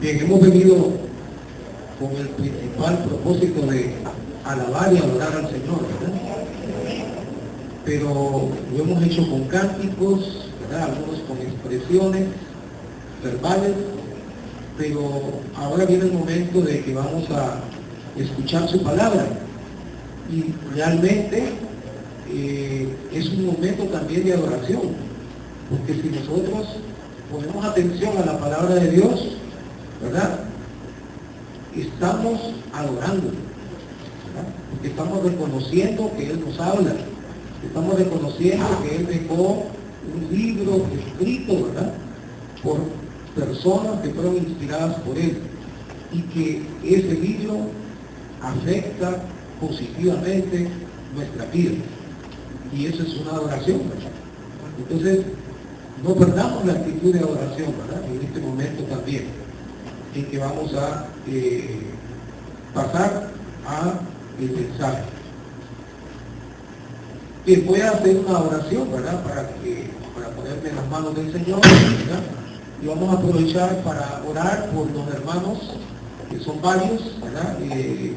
Bien, hemos venido con el principal propósito de alabar y adorar al Señor, ¿verdad? Pero lo hemos hecho con cánticos, ¿verdad? Algunos con expresiones verbales, pero ahora viene el momento de que vamos a escuchar su palabra. Y realmente es un momento también de adoración, porque si nosotros ponemos atención a la palabra de Dios, ¿verdad? Estamos adorando, ¿verdad? Porque estamos reconociendo que Él nos habla, estamos reconociendo que Él dejó un libro escrito, ¿verdad? Por personas que fueron inspiradas por Él, y que ese libro afecta positivamente nuestra vida, y eso es una adoración, ¿verdad? Entonces, no perdamos la actitud de adoración, ¿verdad? En este momento también, en que vamos a pasar a el mensaje. Bien, voy a hacer una oración, ¿verdad? Para ponerme en las manos del Señor, ¿verdad? Y vamos a aprovechar para orar por los hermanos, que son varios, ¿verdad? Que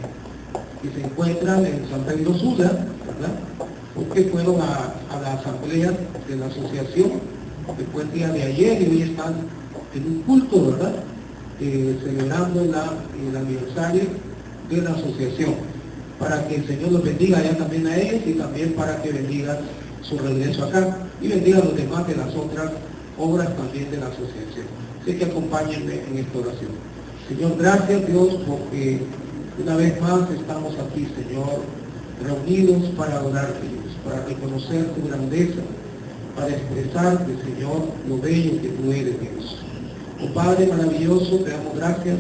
se encuentran en San Pedro Sula, ¿verdad? Porque fueron a la asamblea de la asociación, que fue el día de ayer, y hoy están en un culto, ¿verdad? Celebrando el aniversario de la asociación, para que el Señor los bendiga allá también a ellos, y también para que bendiga su regreso acá, y bendiga a los demás de las otras obras también de la asociación. Así que acompáñenme en esta oración. Señor, gracias Dios, porque una vez más estamos aquí, Señor, reunidos para adorarte, Dios, para reconocer tu grandeza, para expresarte, Señor, lo bello que tú eres, Dios. Oh Padre maravilloso, te damos gracias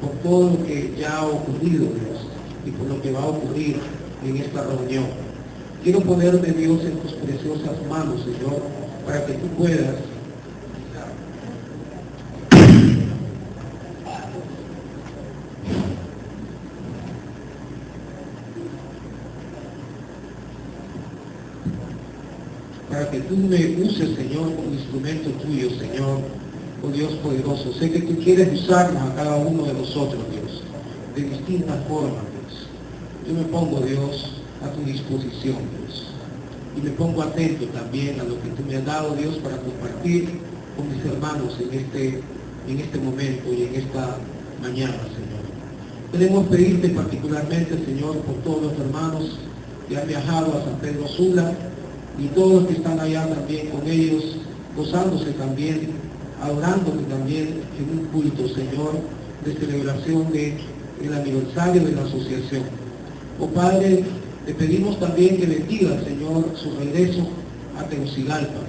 por todo lo que ya ha ocurrido, Dios, y por lo que va a ocurrir en esta reunión. Quiero ponerme, Dios, en tus preciosas manos, Señor, para que tú puedas que tú me uses, Señor, como instrumento tuyo, Señor, oh Dios poderoso. Sé que tú quieres usarnos a cada uno de nosotros, Dios, de distintas formas, Dios. Yo me pongo, Dios, a tu disposición, Dios, y me pongo atento también a lo que tú me has dado, Dios, para compartir con mis hermanos en este momento y en esta mañana, Señor. Queremos pedirte particularmente, Señor, por todos los hermanos que han viajado a San Pedro Sula, y todos los que están allá también con ellos, gozándose también, adorándote también en un culto, Señor, de celebración del aniversario de la asociación. Oh Padre, te pedimos también que bendiga, Señor, su regreso a Tegucigalpa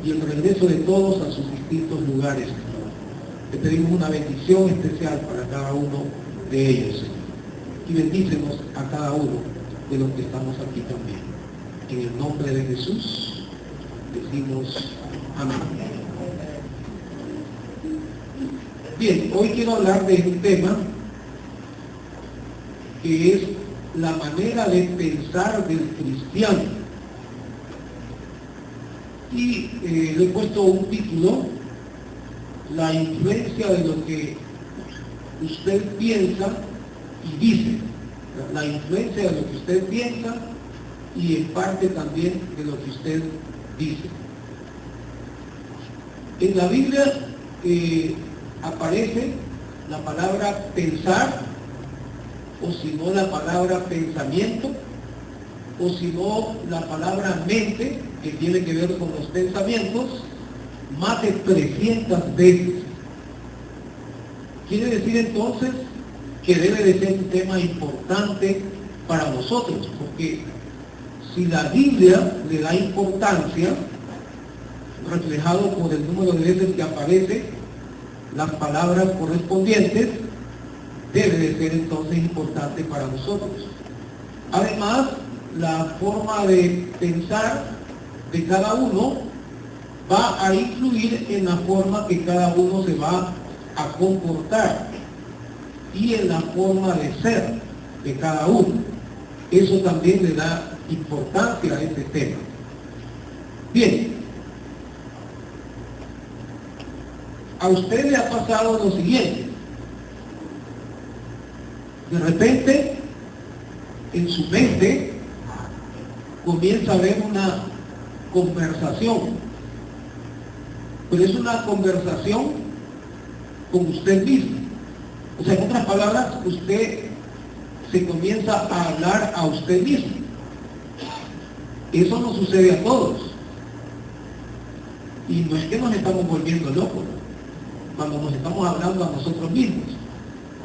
y el regreso de todos a sus distintos lugares, Señor. Te pedimos una bendición especial para cada uno de ellos, Señor. Y bendícenos a cada uno de los que estamos aquí también. En el nombre de Jesús, decimos amén. Bien, hoy quiero hablar de un tema que es la manera de pensar del cristiano. Y le he puesto un título, la influencia de lo que usted piensa y dice. La influencia de lo que usted piensa y en parte también de lo que usted dice. En la Biblia aparece la palabra pensar, o si no la palabra pensamiento, o si no la palabra mente, que tiene que ver con los pensamientos, más de 300 veces. Quiere decir entonces que debe de ser un tema importante para nosotros, porque si la Biblia le da importancia, reflejado por el número de veces que aparece las palabras correspondientes, debe de ser entonces importante para nosotros. Además, la forma de pensar de cada uno va a influir en la forma que cada uno se va a comportar y en la forma de ser de cada uno. Eso también le da importancia a este tema. Bien, a usted le ha pasado lo siguiente: De repente, en su mente, comienza a haber una conversación, pero es una conversación con usted mismo. O sea, en otras palabras, usted se comienza a hablar a usted mismo. Eso no sucede a todos. Y no es que nos estamos volviendo locos, cuando nos estamos hablando a nosotros mismos.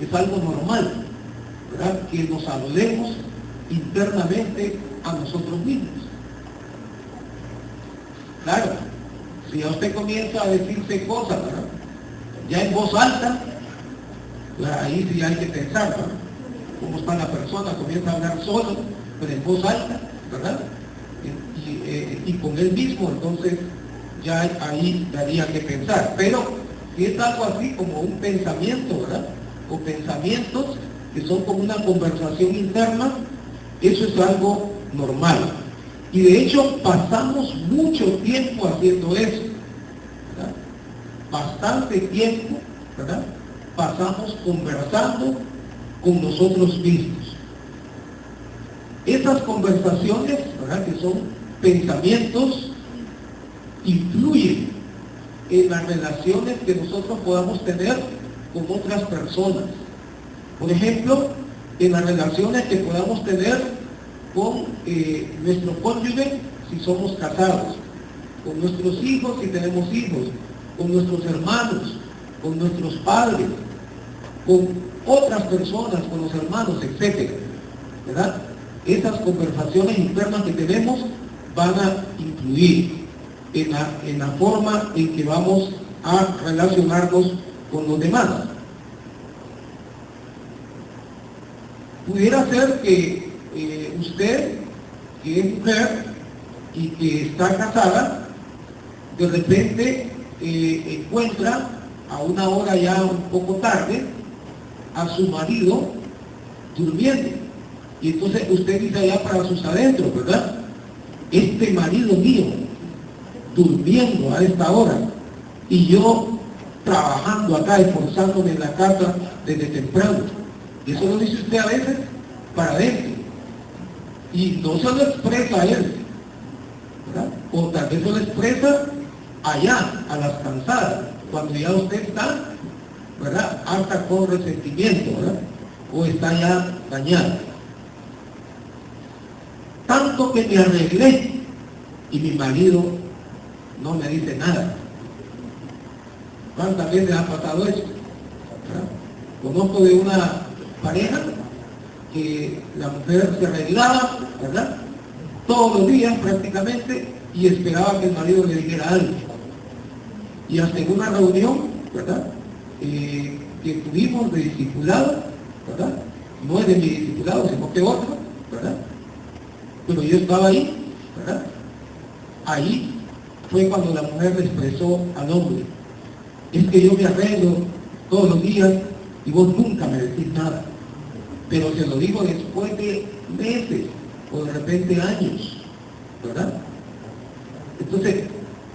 Es algo normal, ¿verdad? Que nos hablemos internamente a nosotros mismos. Claro, si ya usted comienza a decirse cosas, ¿verdad?, ya en voz alta, pues ahí sí hay que pensar, ¿verdad?, cómo está la persona, comienza a hablar solo, pero en voz alta, ¿verdad? Y con él mismo, entonces ya ahí daría que pensar. Pero si es algo así como un pensamiento, ¿verdad?, o pensamientos que son como una conversación interna, eso es algo normal. Y de hecho pasamos mucho tiempo haciendo eso, ¿verdad? Bastante tiempo, ¿verdad?, pasamos conversando con nosotros mismos. Esas conversaciones, ¿verdad?, que son pensamientos, influyen en las relaciones que nosotros podamos tener con otras personas. Por ejemplo, en las relaciones que podamos tener con nuestro cónyuge si somos casados, con nuestros hijos si tenemos hijos, con nuestros hermanos, con nuestros padres, con otras personas, con los hermanos, etcétera, ¿verdad? Esas conversaciones internas que tenemos van a influir en la forma en que vamos a relacionarnos con los demás. Pudiera ser que usted, que es mujer y que está casada, de repente encuentra a una hora ya un poco tarde a su marido durmiendo. Y entonces usted dice allá para sus adentros, ¿verdad? Este marido mío durmiendo a esta hora y yo trabajando acá, esforzándome en la casa desde temprano. Y eso lo dice usted a veces para adentro. Y no se lo expresa a él, ¿verdad? O tal vez se lo expresa allá, a las cansadas, cuando ya usted está, ¿verdad?, hasta con resentimiento, ¿verdad?, o está ya dañado. Tanto que me arreglé y mi marido no me dice nada. ¿Cuántas veces ha pasado eso? ¿Verdad? Conozco de una pareja que la mujer se arreglaba, ¿verdad?, todos los días prácticamente, y esperaba que el marido le dijera algo. Y hasta en una reunión, ¿verdad?, que tuvimos de discipulado, ¿verdad?, no es de mi discipulado, sino que otro, ¿verdad?, pero yo estaba ahí, ¿verdad?, ahí fue cuando la mujer le expresó al hombre: es que yo me arreglo todos los días y vos nunca me decís nada. Pero se lo digo después de meses o de repente años, ¿verdad? Entonces,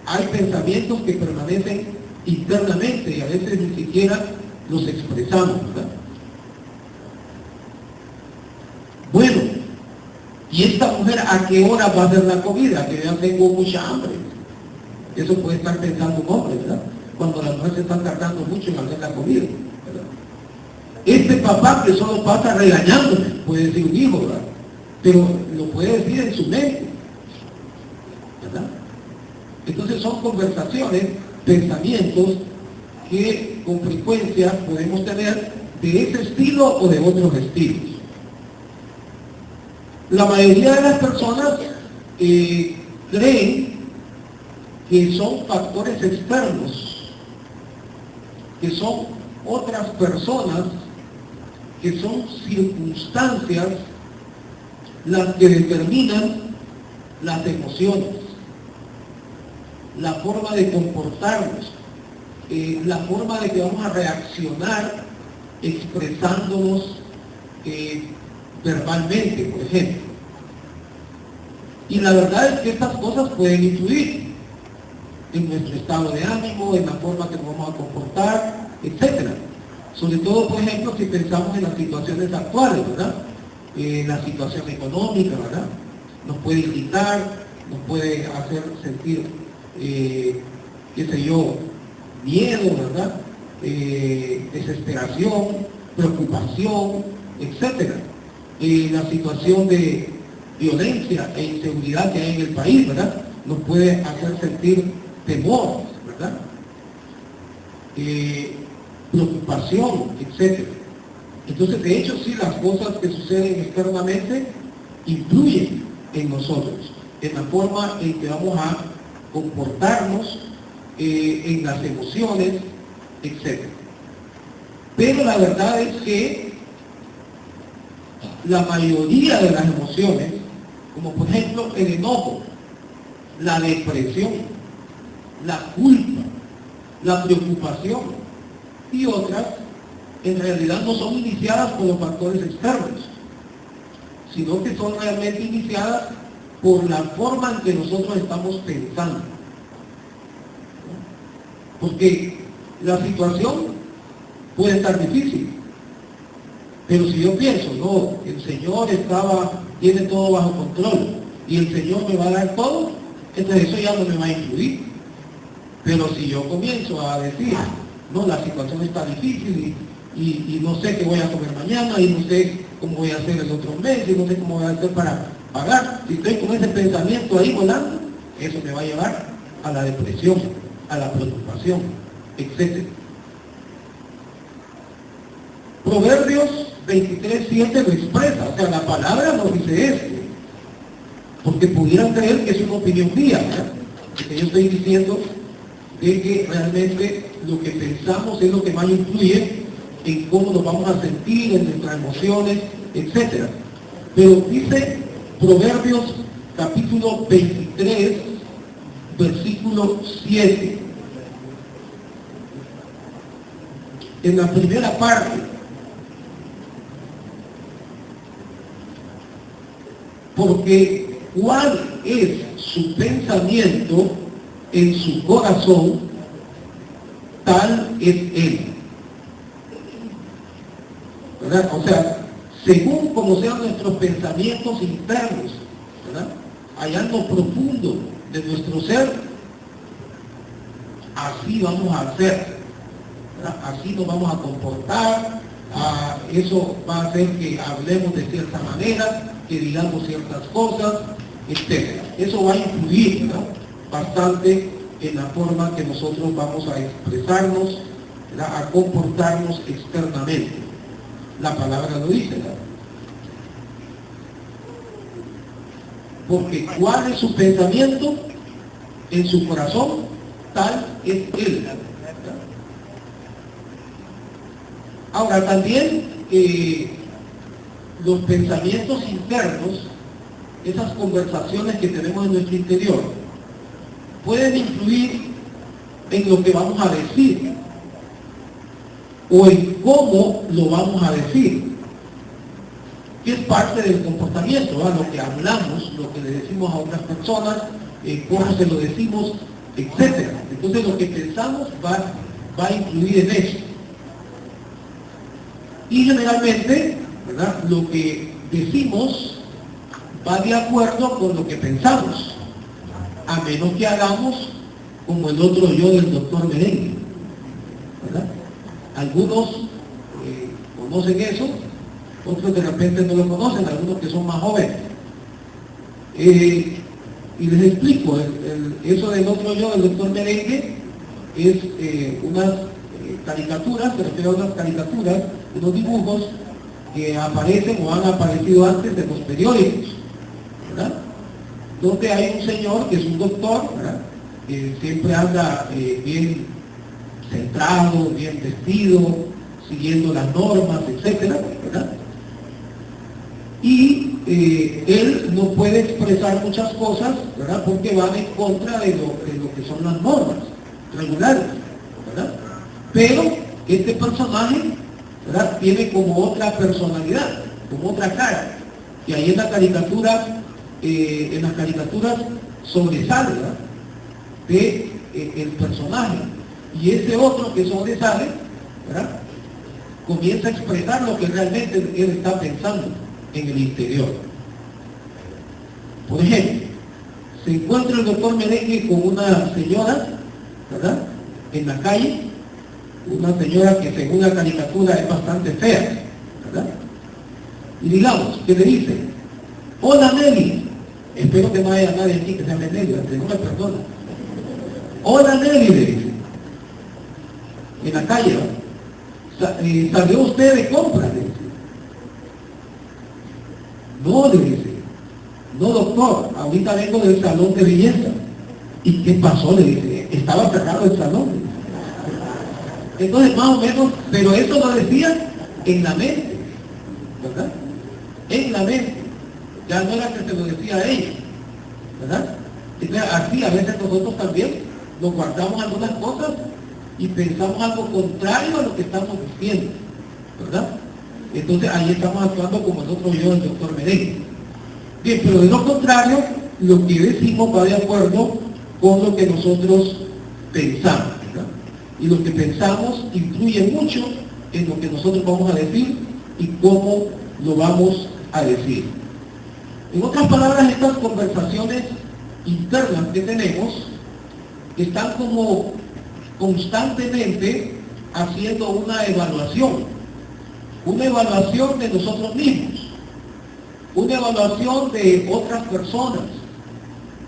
hay pensamientos que permanecen internamente y a veces ni siquiera los expresamos, ¿verdad? Bueno, ¿y esta mujer a qué hora va a hacer la comida? Que ya tengo mucha hambre. Eso puede estar pensando un hombre, ¿verdad?, cuando las mujeres se están tardando mucho en hacer la comida, ¿verdad? Este papá que solo pasa regañándome, puede decir un hijo, ¿verdad?, pero lo puede decir en su mente, ¿verdad? Entonces son conversaciones, pensamientos que con frecuencia podemos tener de ese estilo o de otros estilos. La mayoría de las personas creen que son factores externos, que son otras personas, que son circunstancias las que determinan las emociones, la forma de comportarnos, la forma de que vamos a reaccionar expresándonos verbalmente, por ejemplo. Y la verdad es que estas cosas pueden influir en nuestro estado de ánimo, en la forma que nos vamos a comportar, etc. Sobre todo, por ejemplo, si pensamos en las situaciones actuales, ¿verdad? La situación económica, ¿verdad? Nos puede irritar, nos puede hacer sentir, qué sé yo, miedo, ¿verdad? Desesperación, preocupación, etcétera. La situación de violencia e inseguridad que hay en el país, ¿verdad? Nos puede hacer sentir temor, ¿verdad? Preocupación, etcétera. Entonces, de hecho, sí, las cosas que suceden externamente influyen en nosotros, en la forma en que vamos a comportarnos, en las emociones, etcétera. Pero la verdad es que la mayoría de las emociones, como por ejemplo el enojo, la depresión, la culpa, la preocupación y otras, en realidad no son iniciadas por los factores externos, sino que son realmente iniciadas por la forma en que nosotros estamos pensando. Porque la situación puede estar difícil, pero si yo pienso, no, el Señor tiene todo bajo control y el Señor me va a dar todo, entonces eso ya no me va a influir. Pero si yo comienzo a decir, no, la situación está difícil y no sé qué voy a comer mañana y no sé cómo voy a hacer el otro mes y no sé cómo voy a hacer para pagar, si estoy con ese pensamiento ahí volando, eso me va a llevar a la depresión, a la preocupación, etc. Proverbios 23:7 lo expresa, o sea, la palabra nos dice esto, porque pudieran creer que es una opinión mía, ¿verdad? Porque yo estoy diciendo de que realmente lo que pensamos es lo que más influye en cómo nos vamos a sentir, en nuestras emociones, etc. Pero dice Proverbios capítulo 23, versículo 7, en la primera parte: porque cuál es su pensamiento en su corazón, tal es él. ¿Verdad? O sea, según como sean nuestros pensamientos internos, ¿verdad? Allá en lo profundo de nuestro ser, así vamos a hacer, ¿verdad? Así nos vamos a comportar, eso va a hacer que hablemos de cierta manera, que digamos ciertas cosas, etc. Eso va a influir, ¿no?, bastante en la forma que nosotros vamos a expresarnos, ¿verdad?, a comportarnos externamente. La palabra lo dice, ¿verdad? Porque cuál es su pensamiento en su corazón, tal es él, ¿verdad? Ahora también los pensamientos internos, esas conversaciones que tenemos en nuestro interior, pueden influir en lo que vamos a decir o en cómo lo vamos a decir, que es parte del comportamiento, ¿verdad? Lo que hablamos, lo que le decimos a otras personas, cómo se lo decimos, etc. Entonces lo que pensamos va a influir en eso. Y generalmente, ¿verdad?, lo que decimos va de acuerdo con lo que pensamos, a menos que hagamos como el otro yo del doctor Merengue, ¿verdad? Algunos conocen eso, otros de repente no lo conocen, algunos que son más jóvenes. Y les explico, eso del otro yo del doctor Merengue es unas caricaturas, me refiero a unas caricaturas, unos dibujos que aparecen o han aparecido antes de los periódicos, ¿verdad?, donde hay un señor que es un doctor, ¿verdad?, que siempre anda bien centrado, bien vestido, siguiendo las normas, etcétera, ¿verdad? Y él no puede expresar muchas cosas, ¿verdad?, porque van en contra de lo que son las normas regulares, ¿verdad? Pero este personaje, ¿verdad?, tiene como otra personalidad, como otra cara, y ahí en la caricatura, en las caricaturas sobresale, ¿verdad?, de el personaje, y ese otro que sobresale, ¿verdad?, comienza a expresar lo que realmente él está pensando en el interior. Por ejemplo, se encuentra el doctor Merengue con una señora, ¿verdad?, en la calle, una señora que según la caricatura es bastante fea, ¿verdad? Y digamos, que le dice: hola Nelly, espero que no haya nadie aquí que se llame Nelly, no me perdona. Hola Nelly, le dice, en la calle, ¿no? ¿Salió usted de compras? Le dice. No, le dice. No, doctor, ahorita vengo del salón de belleza. ¿Y qué pasó? Le dice. Estaba cerrado el salón. Entonces, más o menos, pero eso lo decía en la mente, ¿verdad? En la mente. Ya no era que se lo decía a ella, ¿verdad? Entonces, así a veces nosotros también nos guardamos algunas cosas y pensamos algo contrario a lo que estamos diciendo, ¿verdad? Entonces ahí estamos actuando como el otro yo, el doctor Merengue. Bien, pero de lo contrario, lo que decimos va de acuerdo con lo que nosotros pensamos, ¿verdad? Y lo que pensamos influye mucho en lo que nosotros vamos a decir y cómo lo vamos a decir. En otras palabras, estas conversaciones internas que tenemos están como constantemente haciendo una evaluación de nosotros mismos, una evaluación de otras personas,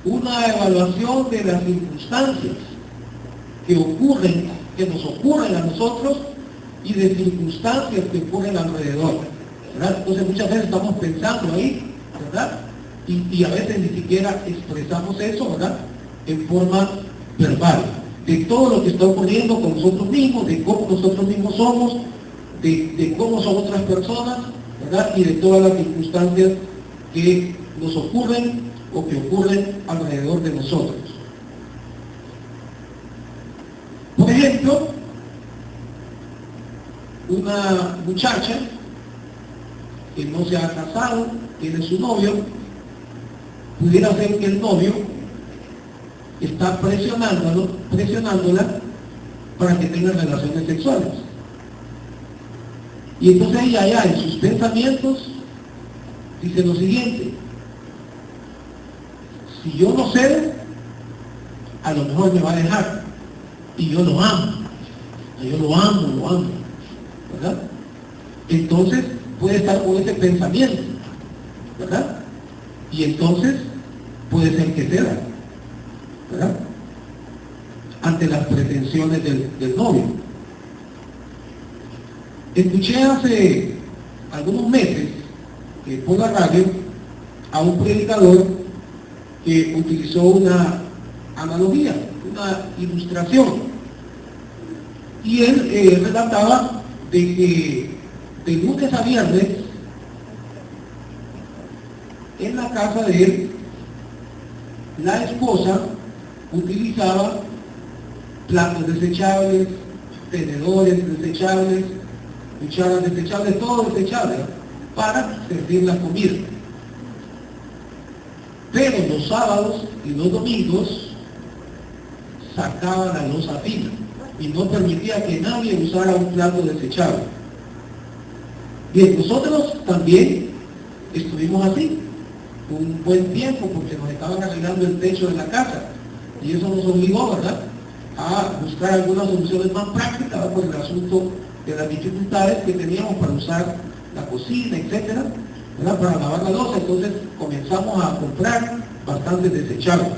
una evaluación de las circunstancias que nos ocurren a nosotros y de circunstancias que ocurren alrededor, ¿verdad? Entonces muchas veces estamos pensando ahí, ¿verdad? Y a veces ni siquiera expresamos eso, ¿verdad?, en forma verbal, de todo lo que está ocurriendo con nosotros mismos, de cómo nosotros mismos somos, de cómo son otras personas, ¿verdad?, y de todas las circunstancias que nos ocurren o que ocurren alrededor de nosotros. Por ejemplo, una muchacha que no se ha casado, tiene su novio, pudiera ser que el novio está presionándola para que tengan relaciones sexuales. Y entonces ella ya en sus pensamientos dice lo siguiente: si yo no cedo, a lo mejor me va a dejar. Y yo lo amo, ¿verdad? Entonces puede estar con ese pensamiento, ¿verdad? Y entonces puede ser que ceda, ¿verdad?, ante las pretensiones del novio. Escuché hace algunos meses por la radio a un predicador que utilizó una analogía, una ilustración, y él relataba de que de lunes a viernes en la casa de él la esposa utilizaba platos desechables, tenedores desechables, cucharas desechables, todo desechable, para servir la comida. Pero los sábados y los domingos sacaba la loza fina y no permitía que nadie usara un plato desechable. Bien, nosotros también estuvimos así un buen tiempo porque nos estaban arreglando el techo de la casa y eso nos obligó, ¿verdad?, a buscar algunas soluciones más prácticas por el asunto de las dificultades que teníamos para usar la cocina, etcétera, ¿verdad?, para lavar la loza. Entonces comenzamos a comprar bastantes desechables.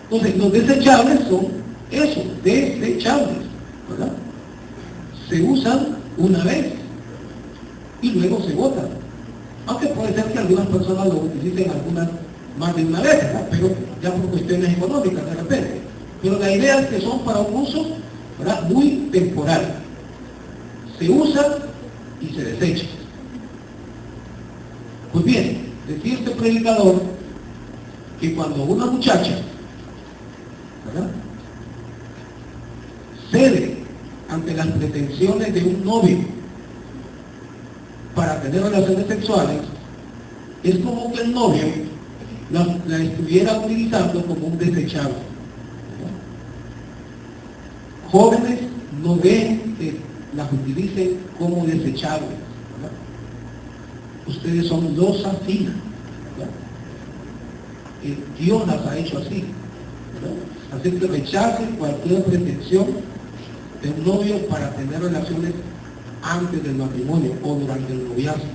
Entonces los desechables son eso, desechables, ¿verdad? Se usan una vez y luego se botan. Aunque puede ser que algunas personas lo utilicen algunas más de una vez, ¿verdad?, pero ya por cuestiones económicas de repente. Pero la idea es que son para un uso, ¿verdad?, muy temporal. Se usan y se desechan. Pues bien, decía este predicador que cuando una muchacha, ¿verdad?, cede ante las pretensiones de un novio para tener relaciones sexuales, es como que el novio la estuviera utilizando como un desechable. Jóvenes, no dejen las utilicen como desechables, ¿verdad? Ustedes son losa fina, ¿verdad? Dios las ha hecho así, ¿verdad? Así que rechacen cualquier pretensión de un novio para tener relaciones antes del matrimonio o durante el noviazgo,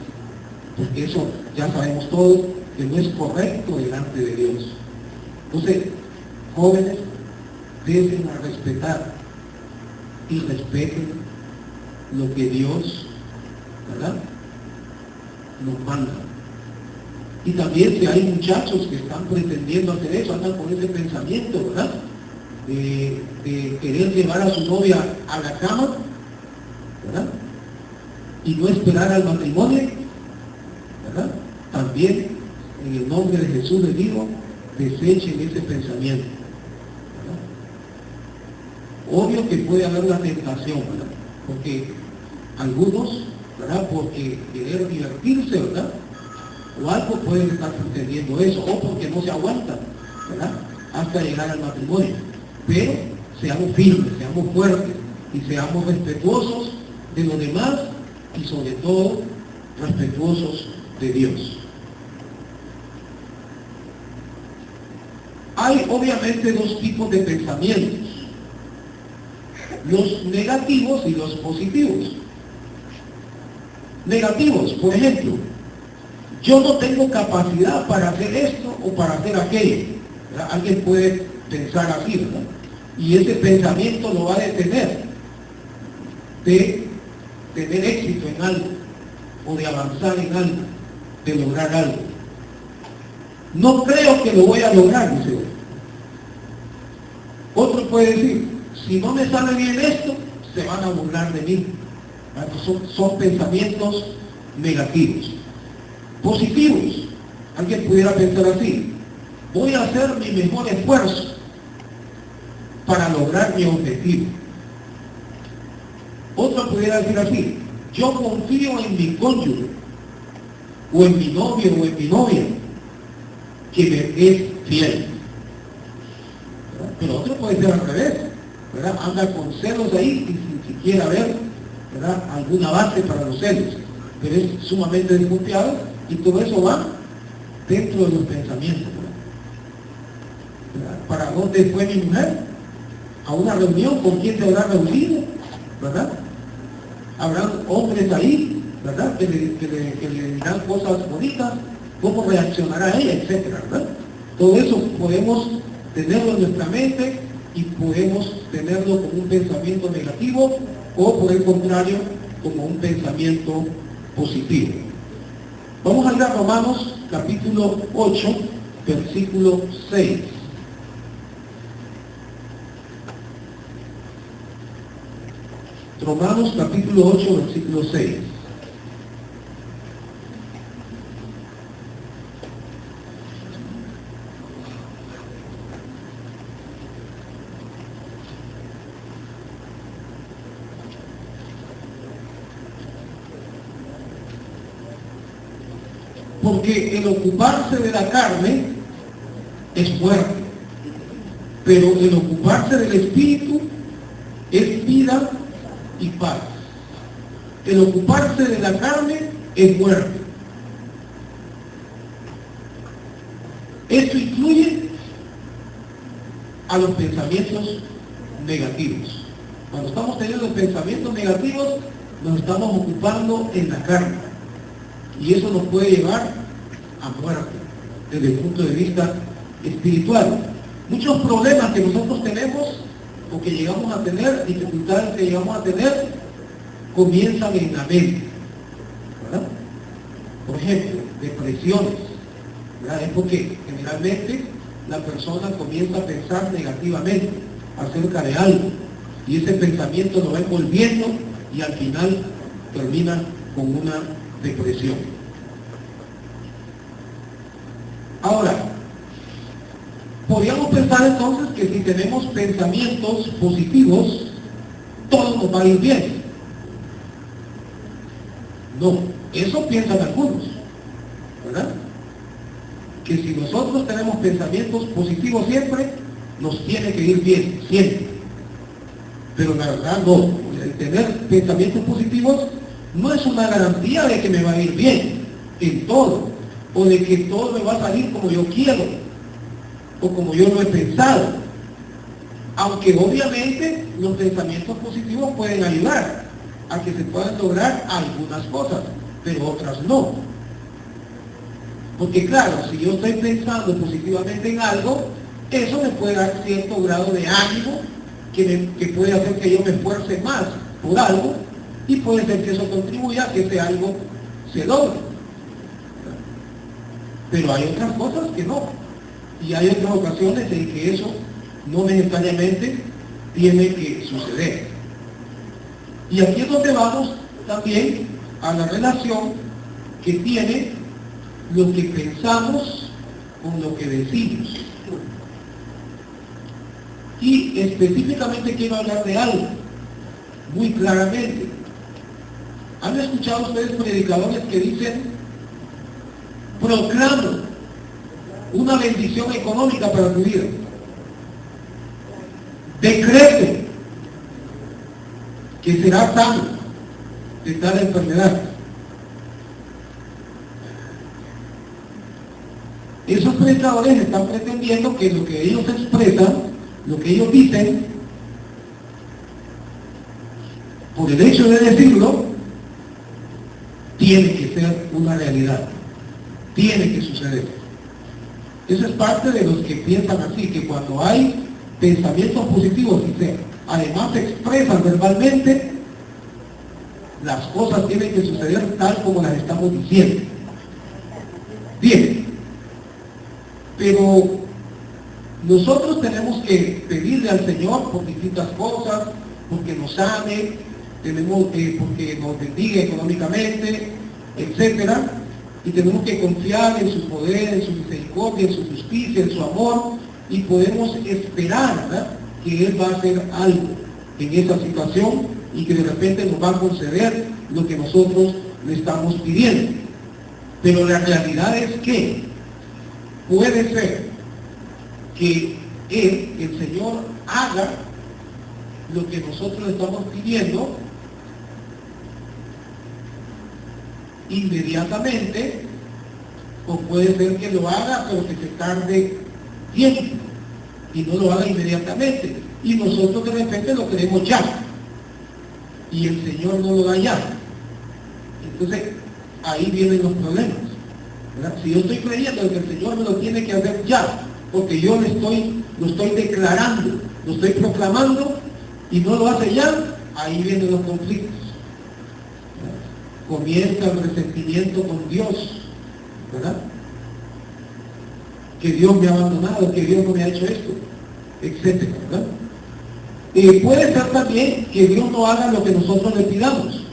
porque eso ya sabemos todos que no es correcto delante de Dios. Entonces, jóvenes, deben respetar y respeten lo que Dios, ¿verdad?, nos manda. Y también si hay muchachos que están pretendiendo hacer eso, andan con ese pensamiento, ¿verdad?, de querer llevar a su novia a la cama, ¿verdad?, y no esperar al matrimonio, ¿verdad? También en el nombre de Jesús les digo, desechen ese pensamiento, ¿verdad? Obvio que puede haber una tentación, ¿verdad?, porque algunos, ¿verdad?, porque querer divertirse, ¿verdad?, o algo pueden estar pretendiendo eso, o porque no se aguantan, ¿verdad?, hasta llegar al matrimonio. Pero seamos firmes, seamos fuertes y seamos respetuosos de los demás y sobre todo respetuosos de Dios. Hay obviamente dos tipos de pensamientos, los negativos y los positivos. Negativos, por ejemplo, yo no tengo capacidad para hacer esto o para hacer aquello, ¿verdad? Alguien puede pensar así, ¿verdad? Y ese pensamiento lo va a detener de tener éxito en algo, o de avanzar en algo, de lograr algo. No creo que lo voy a lograr, dice otro. Otro puede decir, si no me sale bien esto, se van a burlar de mí. Son pensamientos negativos. Positivos, alguien pudiera pensar así, voy a hacer mi mejor esfuerzo para lograr mi objetivo. Otro pudiera decir así, yo confío en mi cónyuge, o en mi novio o en mi novia, que me es fiel. ¿Verdad? Pero otro puede ser al revés, ¿verdad? Anda con celos ahí y sin siquiera ver, ¿verdad?, alguna base para los celos, pero es sumamente desconfiado, y todo eso va dentro de los pensamientos, ¿verdad? ¿Para dónde fue mi mujer? ¿A una reunión? ¿Con quién se habrá reunido? ¿Verdad? Habrán hombres ahí, ¿verdad?, que le dirán cosas bonitas, cómo reaccionará ella, etcétera, ¿verdad? Todo eso podemos tenerlo en nuestra mente y podemos tenerlo como un pensamiento negativo o, por el contrario, como un pensamiento positivo. Vamos a ir a Romanos capítulo 8, versículo 6. Romanos capítulo 8, versículo 6. Porque el ocuparse de la carne es muerte, pero el ocuparse del Espíritu es vida y paz. El ocuparse de la carne es muerte. Esto incluye a los pensamientos negativos. Cuando estamos teniendo pensamientos negativos, nos estamos ocupando en la carne. Y eso nos puede llevar a muerte, desde el punto de vista espiritual. Muchos problemas que nosotros tenemos, o que llegamos a tener, dificultades que llegamos a tener, comienzan en la mente, ¿verdad? Por ejemplo, depresiones, ¿verdad? Es porque generalmente la persona comienza a pensar negativamente acerca de algo, y ese pensamiento lo va envolviendo y al final termina con una depresión. Ahora, podríamos pensar entonces que si tenemos pensamientos positivos, todo nos va a ir bien. No, eso piensan algunos, ¿verdad? Que si nosotros tenemos pensamientos positivos siempre, nos tiene que ir bien, siempre. Pero la verdad no, tener pensamientos positivos no es una garantía de que me va a ir bien en todo, o de que todo me va a salir como yo quiero, o como yo lo he pensado. Aunque obviamente los pensamientos positivos pueden ayudar a que se puedan lograr algunas cosas, pero otras no. Porque claro, si yo estoy pensando positivamente en algo, eso me puede dar cierto grado de ánimo, que puede hacer que yo me esfuerce más por algo, y puede ser que eso contribuya a que ese algo se logre. Pero hay otras cosas que no. Y hay otras ocasiones en que eso no necesariamente tiene que suceder. Y aquí es donde vamos también a la relación que tiene lo que pensamos con lo que decimos. Y específicamente quiero hablar de algo, muy claramente. ¿Han escuchado ustedes predicadores que dicen: proclamo una bendición económica para tu vida? Decreto que será sano de tal enfermedad. Esos predicadores están pretendiendo que lo que ellos expresan, lo que ellos dicen, por el hecho de decirlo, tiene que ser una realidad, tiene que suceder. Eso es parte de los que piensan así, que cuando hay pensamientos positivos y además se expresan verbalmente, las cosas tienen que suceder tal como las estamos diciendo. Bien, pero nosotros tenemos que pedirle al Señor por distintas cosas, porque nos ame, porque nos bendiga económicamente, etcétera, y tenemos que confiar en su poder, en su misericordia, en su justicia, en su amor, y podemos esperar, ¿verdad?, que Él va a hacer algo en esa situación y que de repente nos va a conceder lo que nosotros le estamos pidiendo. Pero la realidad es que puede ser que Él, el Señor, haga lo que nosotros le estamos pidiendo inmediatamente, o puede ser que lo haga pero que se tarde tiempo y no lo haga inmediatamente, y nosotros de repente lo queremos ya y el Señor no lo da ya. Entonces ahí vienen los problemas, ¿verdad? Si yo estoy creyendo que el Señor me lo tiene que hacer ya, porque yo lo estoy declarando, lo estoy proclamando, y no lo hace ya, ahí vienen los conflictos. Comienza el resentimiento con Dios, ¿verdad? Que Dios me ha abandonado, que Dios no me ha hecho esto, etcétera, ¿verdad? Puede ser también que Dios no haga lo que nosotros le pidamos,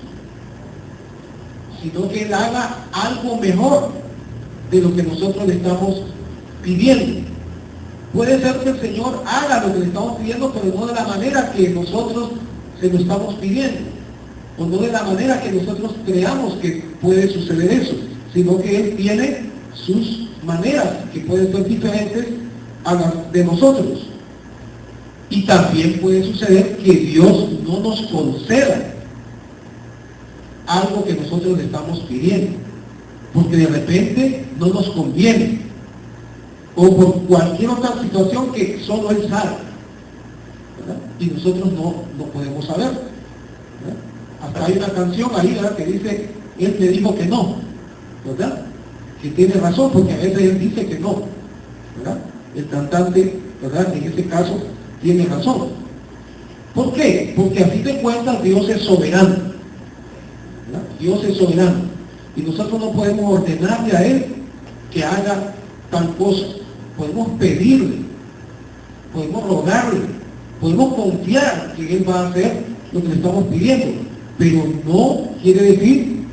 sino que Él haga algo mejor de lo que nosotros le estamos pidiendo. Puede ser que el Señor haga lo que le estamos pidiendo, pero no de la manera que nosotros se lo estamos pidiendo, o no de la manera que nosotros creamos que puede suceder eso, sino que Él tiene sus maneras que pueden ser diferentes a las de nosotros. Y también puede suceder que Dios no nos conceda algo que nosotros le estamos pidiendo, porque de repente no nos conviene, o por cualquier otra situación que solo Él sabe, ¿verdad? Y nosotros no podemos saber, ¿verdad? Hasta hay una canción ahí, ¿verdad?, que dice: Él me dijo que no, ¿verdad? Que tiene razón, porque a veces Él dice que no, ¿verdad? El cantante, ¿verdad?, en este caso tiene razón. ¿Por qué? Porque a fin de cuentas Dios es soberano, ¿verdad? Dios es soberano, y nosotros no podemos ordenarle a Él que haga tal cosa. Podemos pedirle, podemos rogarle, podemos confiar que Él va a hacer lo que le estamos pidiendo, pero no quiere decir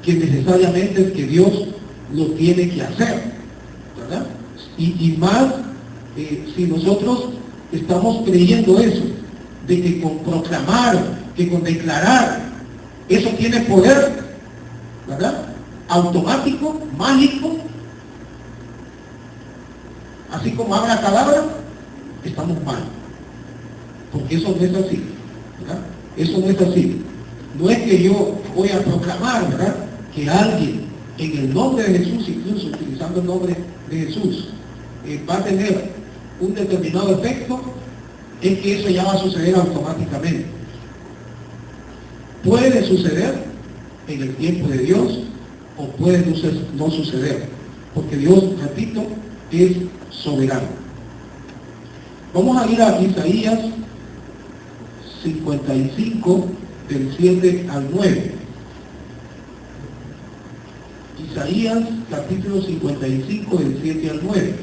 que necesariamente es que Dios lo tiene que hacer, ¿verdad? Y más si nosotros estamos creyendo eso, de que con proclamar, que con declarar, eso tiene poder, ¿verdad?, automático, mágico, así como abracadabra, estamos mal, porque eso no es así, ¿verdad? Eso no es así. No es que yo voy a proclamar, ¿verdad?, que alguien en el nombre de Jesús, incluso utilizando el nombre de Jesús, va a tener un determinado efecto, es que eso ya va a suceder automáticamente. Puede suceder en el tiempo de Dios o puede no suceder, porque Dios, repito, es soberano. Vamos a ir a Isaías 55, del 7 al 9. Isaías capítulo 55, del 7 al 9.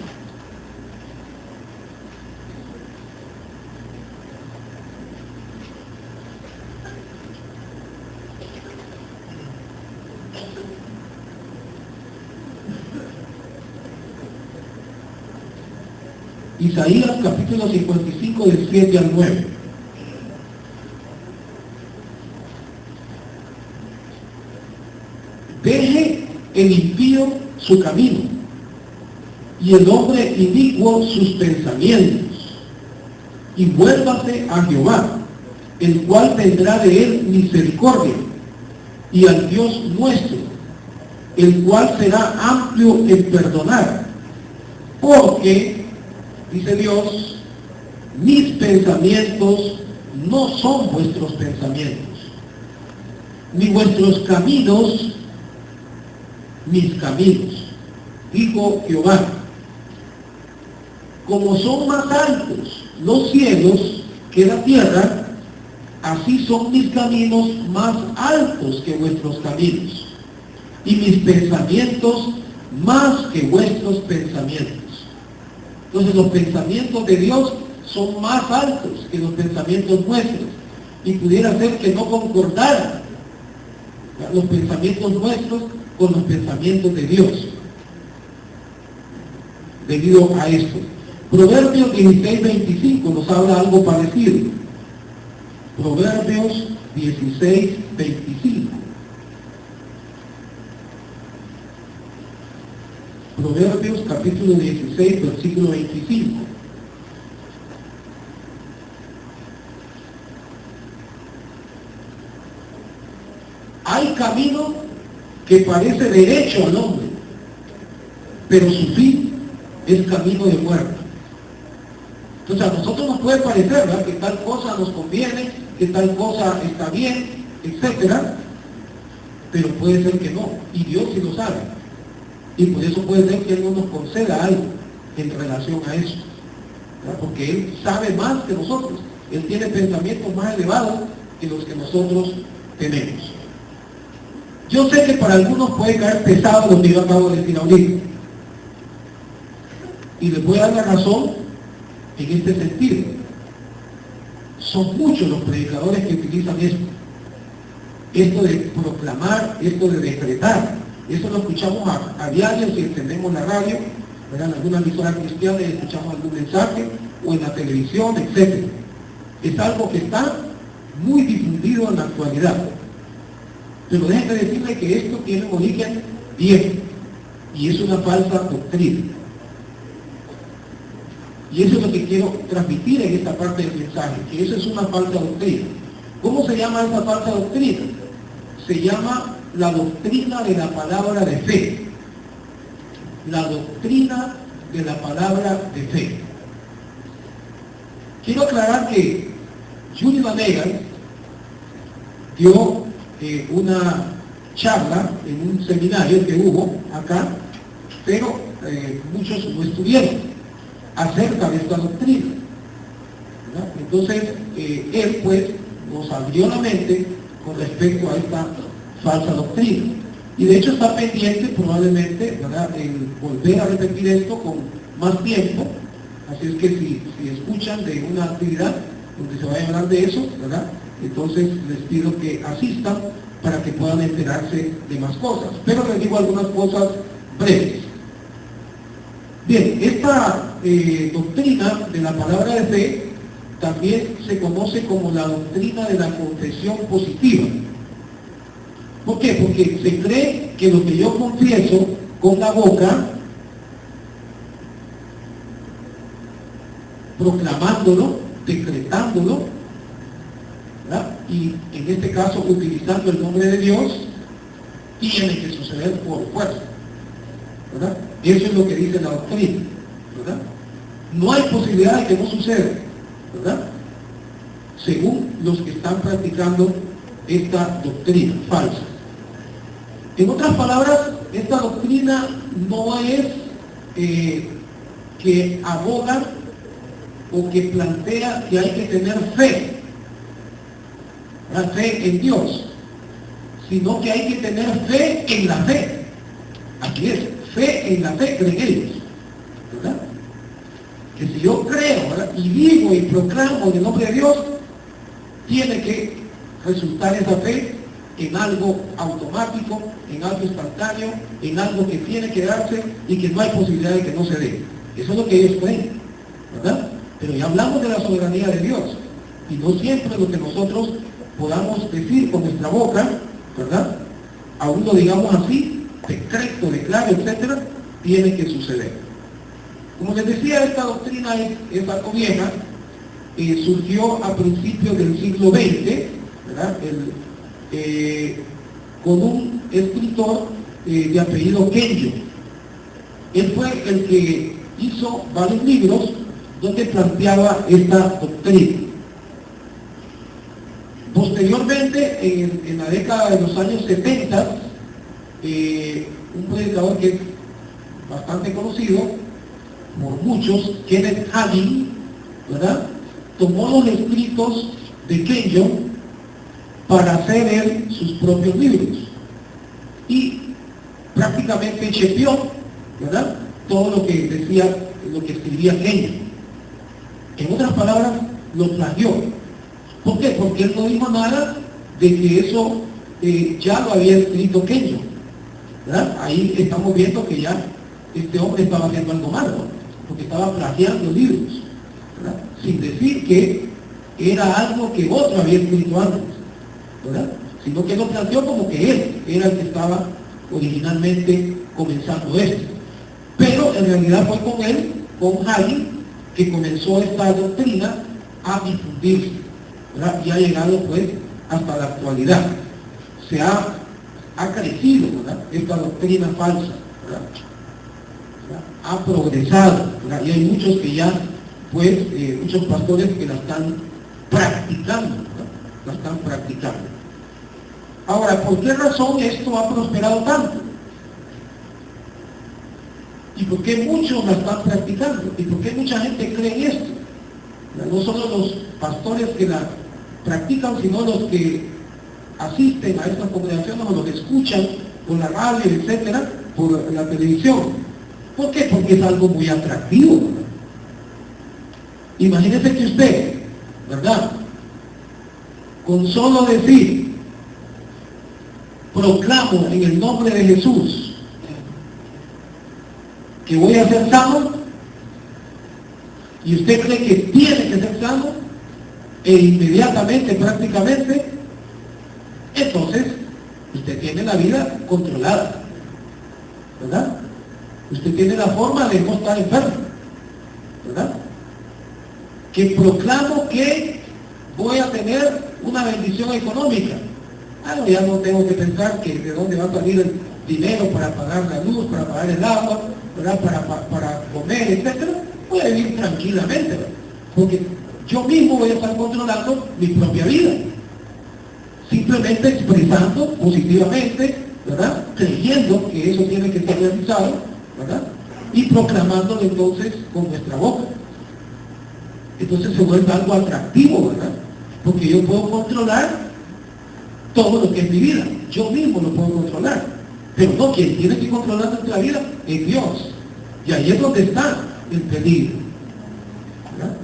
Isaías capítulo 55, del 7 al 9. Deje el impío su camino y el hombre inicuo sus pensamientos, y vuélvase a Jehová, el cual tendrá de él misericordia, y al Dios nuestro, el cual será amplio en perdonar, porque, dice Dios, mis pensamientos no son vuestros pensamientos, ni vuestros caminos mis caminos, dijo Jehová. Como son más altos los cielos que la tierra, así son mis caminos más altos que vuestros caminos, y mis pensamientos más que vuestros pensamientos. Entonces los pensamientos de Dios son más altos que los pensamientos nuestros, y pudiera ser que no concordaran los pensamientos nuestros con los pensamientos de Dios, debido a esto. Proverbios 16:25 nos habla algo parecido. Proverbios 16:25. Proverbios capítulo 16, versículo 25. Hay camino que parece derecho al hombre, pero su fin es camino de muerte. Entonces a nosotros nos puede parecer, ¿verdad?, que tal cosa nos conviene, que tal cosa está bien, etcétera, pero puede ser que no, y Dios sí lo sabe. Y por eso puede ser que Él no nos conceda algo en relación a eso, ¿verdad?, porque Él sabe más que nosotros. Él tiene pensamientos más elevados que los que nosotros tenemos. Yo sé que para algunos puede caer pesado lo que yo acabo de decir ahorita, y les voy a dar la razón en este sentido. Son muchos los predicadores que utilizan esto de proclamar, esto de decretar. Eso lo escuchamos a diario si encendemos la radio, ¿verdad?, en alguna emisora cristiana, y escuchamos algún mensaje, o en la televisión, etc. Es algo que está muy difundido en la actualidad. Pero déjenme decirle que esto tiene un origen viejo, y es una falsa doctrina. Y eso es lo que quiero transmitir en esta parte del mensaje, que eso es una falsa doctrina. ¿Cómo se llama esa falsa doctrina? Se llama la doctrina de la palabra de fe. La doctrina de la palabra de fe. Quiero aclarar que Julie Vanegas dio una charla en un seminario que hubo acá, pero muchos no estuvieron, acerca de esta doctrina, ¿verdad? Entonces él pues nos abrió la mente con respecto a esta falsa doctrina, y de hecho está pendiente probablemente, ¿verdad?, en volver a repetir esto con más tiempo. Así es que si escuchan de una actividad donde se vaya a hablar de eso, ¿verdad?, entonces les pido que asistan para que puedan enterarse de más cosas, pero les digo algunas cosas breves. Bien, esta doctrina de la palabra de fe también se conoce como la doctrina de la confesión positiva. ¿Por qué? Porque se cree que lo que yo confieso con la boca, proclamándolo, decretándolo, ¿verdad?, y en este caso utilizando el nombre de Dios, tiene que suceder por fuerza, ¿verdad? Eso es lo que dice la doctrina, ¿verdad? No hay posibilidad de que no suceda, ¿verdad? Según los que están practicando esta doctrina falsa. En otras palabras, esta doctrina no es que aboga o que plantea que hay que tener fe, la fe en Dios, sino que hay que tener fe en la fe. Aquí es, fe en la fe, creen ellos, ¿verdad? Que si yo creo, ¿verdad?, y vivo y proclamo en el nombre de Dios, tiene que resultar esa fe en algo automático, en algo instantáneo, en algo que tiene que darse y que no hay posibilidad de que no se dé. Eso es lo que ellos creen, ¿verdad? Pero ya hablamos de la soberanía de Dios, y no siempre lo que nosotros podamos decir con nuestra boca, ¿verdad?, aún lo digamos así, decreto, declaro, etcétera, tiene que suceder. Como les decía, esta doctrina es algo vieja, surgió a principios del siglo XX, ¿verdad?, con un escritor de apellido Kenyo. Él fue el que hizo varios libros donde planteaba esta doctrina. Posteriormente, en la década de los años 70, un predicador que es bastante conocido por muchos, Kenneth Hagin, ¿verdad?, tomó los escritos de Kenyo para hacer él sus propios libros y prácticamente chepeó, ¿verdad?, todo lo que decía, lo que escribía Kenyo. En otras palabras, lo plagió. ¿Por qué? Porque él no dijo nada de que eso ya lo había escrito Kenyo, ¿verdad? Ahí estamos viendo que ya este hombre estaba haciendo algo malo, porque estaba plagiando libros, ¿verdad?, sin decir que era algo que otro había escrito antes, ¿verdad?, sino que lo planteó como que él era el que estaba originalmente comenzando esto. Pero en realidad fue con él, con Hagin, que comenzó esta doctrina a difundirse, ¿verdad?, y ha llegado pues hasta la actualidad. Se ha crecido, ¿verdad?, esta doctrina falsa, ¿verdad?, ha progresado, ¿verdad?, y hay muchos que ya, pues, muchos pastores que la están practicando, ¿verdad?, la están practicando. Ahora, ¿por qué razón esto ha prosperado tanto? ¿Y por qué muchos la están practicando? ¿Y por qué mucha gente cree en esto? No solo los pastores que la practican, sino los que asisten a estas congregaciones o los que escuchan por la radio, etcétera, por la televisión. ¿Por qué? Porque es algo muy atractivo, ¿verdad? Imagínese que usted, ¿verdad?, con solo decir, proclamo en el nombre de Jesús que voy a ser sano, y usted cree que tiene que ser sano, e inmediatamente, prácticamente, entonces usted tiene la vida controlada, ¿verdad? Usted tiene la forma de no estar enfermo, ¿verdad? Que proclamo que voy a tener una bendición económica. No, ya no tengo que pensar que de dónde va a salir el dinero para pagar la luz, para pagar el agua, ¿verdad?, para comer, etcétera. Voy a vivir tranquilamente, ¿verdad?, porque yo mismo voy a estar controlando mi propia vida, simplemente expresando positivamente, ¿verdad?, creyendo que eso tiene que ser realizado, ¿verdad?, y proclamándolo entonces con nuestra boca. Entonces se vuelve algo atractivo, ¿verdad?, porque yo puedo controlar todo lo que es mi vida, yo mismo lo puedo controlar, pero no, quien tiene que controlar nuestra vida es Dios, y ahí es donde está el peligro, ¿verdad?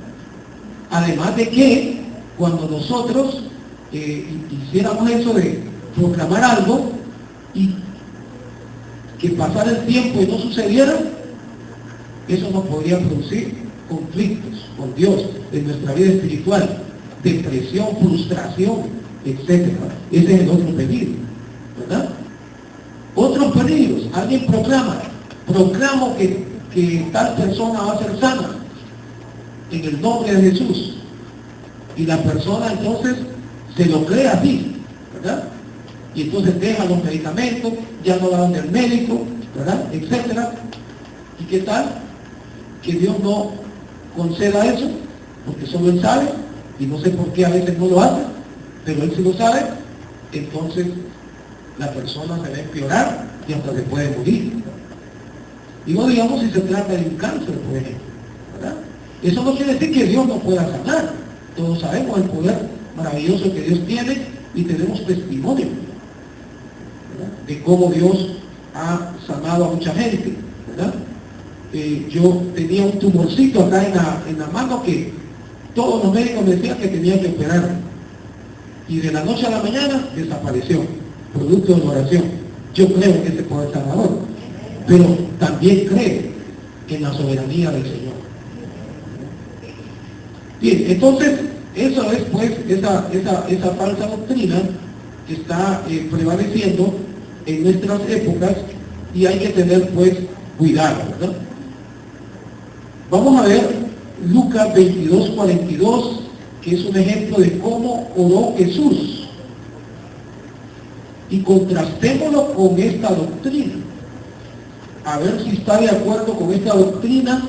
Además de que cuando nosotros hiciéramos eso de proclamar algo y que pasara el tiempo y no sucediera, eso nos podría producir conflictos con Dios en nuestra vida espiritual, depresión, frustración, etc. Ese es el otro peligro, ¿verdad? Otros peligros, alguien proclamo que tal persona va a ser sana en el nombre de Jesús, y la persona entonces se lo cree así, ¿verdad? Y entonces deja los medicamentos, ya no va donde el médico, ¿verdad? Etcétera. ¿Y qué tal? Que Dios no conceda eso, porque solo Él sabe, y no sé por qué a veces no lo hace, pero Él sí lo sabe. Entonces la persona se va a empeorar y hasta se puede morir. Y no digamos si se trata de un cáncer, por ejemplo, ¿verdad? Eso no quiere decir que Dios no pueda sanar. Todos sabemos el poder maravilloso que Dios tiene y tenemos testimonio, ¿verdad?, de cómo Dios ha sanado a mucha gente, ¿verdad? Yo tenía un tumorcito acá en la mano que todos los médicos me decían que tenía que operar. Y de la noche a la mañana desapareció, producto de la oración. Yo creo en ese poder sanador, pero también creo en la soberanía del Señor. Bien, entonces, eso es pues esa falsa doctrina que está prevaleciendo en nuestras épocas y hay que tener pues cuidado, ¿verdad? Vamos a ver Lucas 22:42, que es un ejemplo de cómo oró Jesús. Y contrastémoslo con esta doctrina. A ver si está de acuerdo con esta doctrina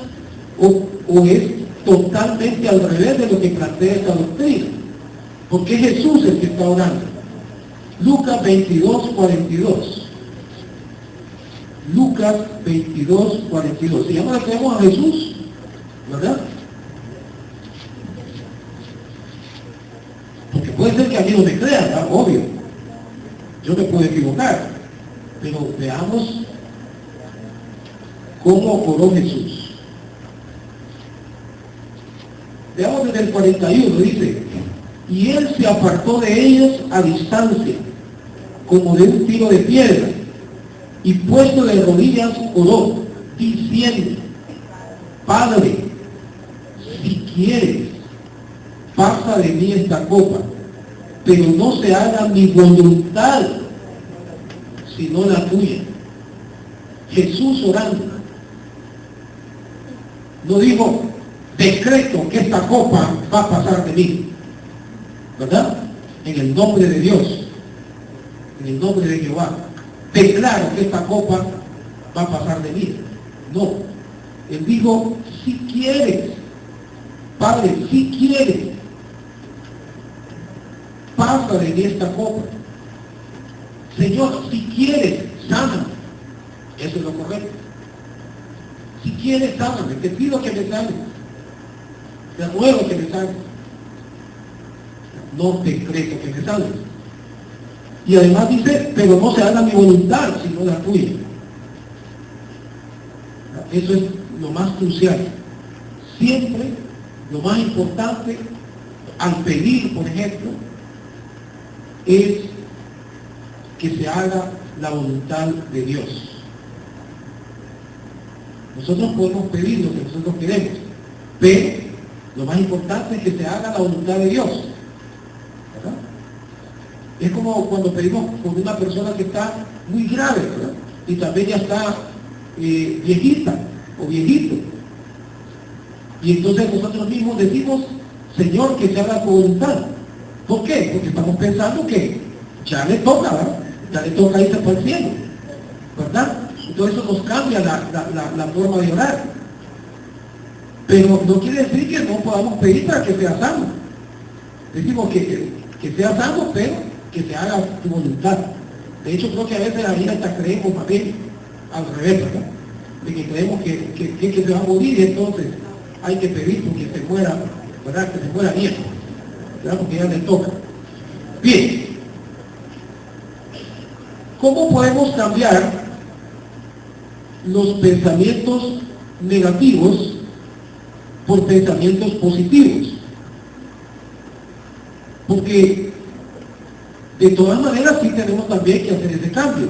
o es totalmente al revés de lo que plantea esta doctrina. Porque es Jesús el que está orando. Lucas 22:42. Lucas 22:42. Si ya no le creemos a Jesús, ¿verdad? Porque puede ser que a mí no me crean, ¿verdad? Obvio. Yo me puedo equivocar. Pero veamos cómo oró Jesús. Veamos desde el 41, dice: y él se apartó de ellos a distancia, como de un tiro de piedra, y puesto de rodillas oró, diciendo: Padre, si quieres, pasa de mí esta copa, pero no se haga mi voluntad, sino la tuya. Jesús orando. No dijo: decreto que esta copa va a pasar de mí, ¿verdad? En el nombre de Dios, en el nombre de Jehová, declaro que esta copa va a pasar de mí. No, él dijo: si quieres, Padre, si quieres, pasa de mí esta copa. Señor, si quieres, sana. Eso es lo correcto. Si quieres, sáname. Te pido que me sanes. Te ruego que me sanes. No decreto que me sanes. Y además dice: pero no se haga mi voluntad, sino la tuya. Eso es lo más crucial. Siempre lo más importante al pedir, por ejemplo, es que se haga la voluntad de Dios. Nosotros podemos pedir lo que nosotros queremos, pero lo más importante es que se haga la voluntad de Dios, ¿verdad? Es como cuando pedimos por una persona que está muy grave, ¿verdad? Y también ya está viejita o viejito. Y entonces nosotros mismos decimos: Señor, que se haga tu voluntad. ¿Por qué? Porque estamos pensando que ya le toca, ¿verdad? Ya le toca irse por el cielo, ¿verdad? Entonces eso nos cambia la forma de orar. Pero no quiere decir que no podamos pedir para que sea sano. Decimos que sea sano, pero que se haga tu voluntad. De hecho, creo que a veces la vida hasta creemos más bien al revés, ¿verdad? De que creemos que se va a morir y entonces hay que pedir porque se muera, ¿verdad? Que se muera viejo, ¿verdad? Porque ya le toca. Bien. ¿Cómo podemos cambiar los pensamientos negativos por pensamientos positivos? Porque de todas maneras sí tenemos también que hacer ese cambio,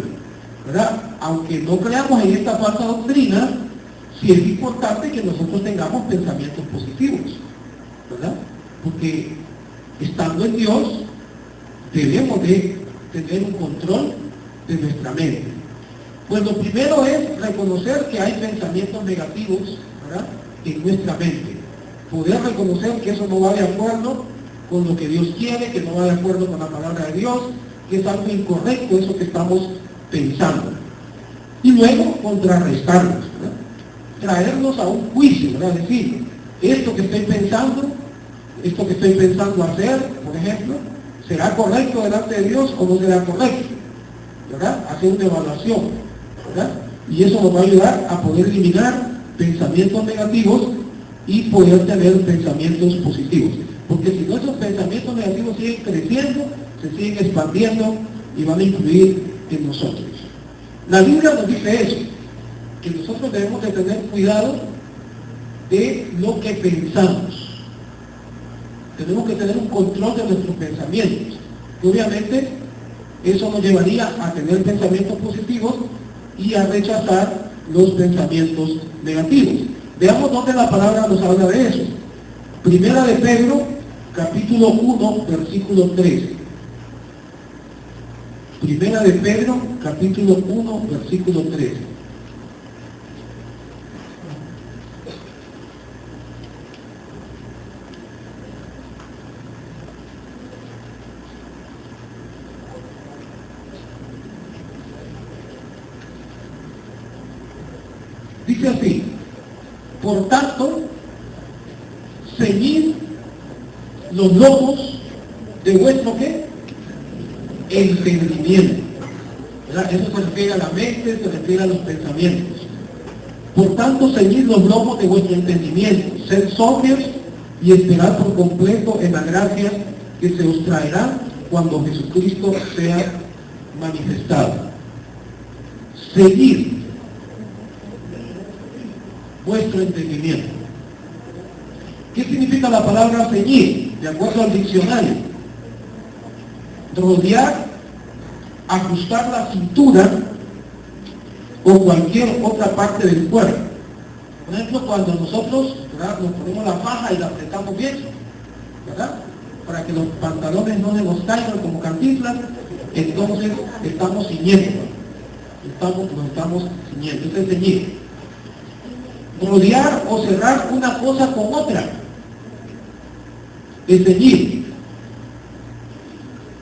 ¿verdad? Aunque no creamos en esta falsa doctrina, sí es importante que nosotros tengamos pensamientos positivos, ¿verdad? Porque estando en Dios debemos de tener un control de nuestra mente. Pues lo primero es reconocer que hay pensamientos negativos, ¿verdad?, en nuestra mente. Poder reconocer que eso no va de acuerdo con lo que Dios quiere, que no va de acuerdo con la palabra de Dios, que es algo incorrecto eso que estamos pensando. Y luego contrarrestarlos, ¿verdad? Traernos a un juicio, ¿verdad? Decir, esto que estoy pensando hacer, por ejemplo, ¿será correcto delante de Dios o no será correcto? ¿Verdad? Hacer una evaluación, ¿verdad? Y eso nos va a ayudar a poder eliminar pensamientos negativos y poder tener pensamientos positivos. Porque si no, esos pensamientos negativos siguen creciendo, se siguen expandiendo y van a influir en nosotros. La Biblia nos dice eso, que nosotros debemos de tener cuidado de lo que pensamos. Tenemos que tener un control de nuestros pensamientos. Y obviamente eso nos llevaría a tener pensamientos positivos y a rechazar los pensamientos negativos. Veamos dónde la palabra nos habla de eso. Primera de Pedro, capítulo 1, versículo 13. Primera de Pedro, capítulo 1, versículo 13. Dice así: por tanto, ceñid los lomos de vuestro ¿qué? Entendimiento. ¿Verdad? Eso se refiere a la mente, se refiere a los pensamientos. Por tanto, ceñid los lomos de vuestro entendimiento, sed sobrios y esperad por completo en la gracia que se os traerá cuando Jesucristo sea manifestado. Seguid vuestro entendimiento. ¿Qué significa la palabra ceñir? De acuerdo al diccionario, rodear, ajustar la cintura o cualquier otra parte del cuerpo. Por ejemplo, cuando nosotros, ¿verdad?, nos ponemos la faja y la apretamos bien, ¿verdad?, para que los pantalones no se nos caigan como cantinflas, entonces estamos ciñendo. Estamos ciñendo. Eso es ceñir. Rodear o cerrar una cosa con otra es ceñir.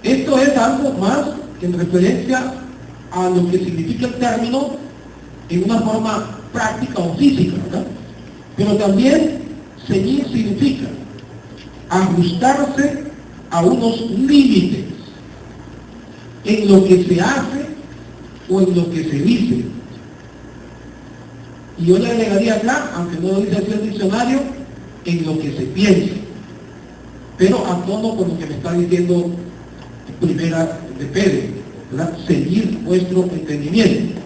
Esto es algo más que en referencia a lo que significa el término en una forma práctica o física, ¿verdad? Pero también ceñir significa ajustarse a unos límites en lo que se hace o en lo que se dice. Y yo le agregaría acá, aunque no lo dice así el diccionario, en lo que se piensa, pero a tono con lo que me está diciendo Primera de Pedro, ¿verdad? Seguir vuestro entendimiento.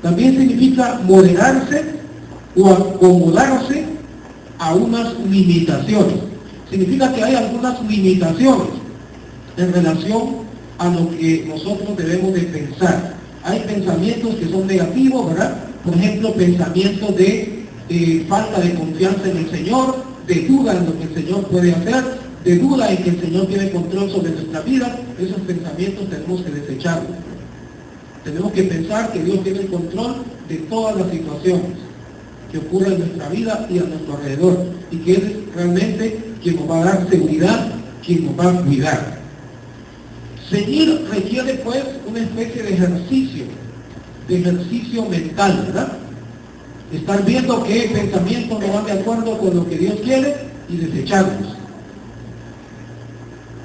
También significa moderarse o acomodarse a unas limitaciones. Significa que hay algunas limitaciones en relación a lo que nosotros debemos de pensar. Hay pensamientos que son negativos, ¿verdad? Por ejemplo, pensamientos de falta de confianza en el Señor, de duda en lo que el Señor puede hacer, de duda en que el Señor tiene control sobre nuestra vida. Esos pensamientos tenemos que desecharlos. Tenemos que pensar que Dios tiene el control de todas las situaciones que ocurren en nuestra vida y a nuestro alrededor, y que Él es realmente quien nos va a dar seguridad, quien nos va a cuidar. Ceñir requiere pues una especie de ejercicio mental, ¿verdad? Estar viendo qué pensamientos no van de acuerdo con lo que Dios quiere y desecharlos.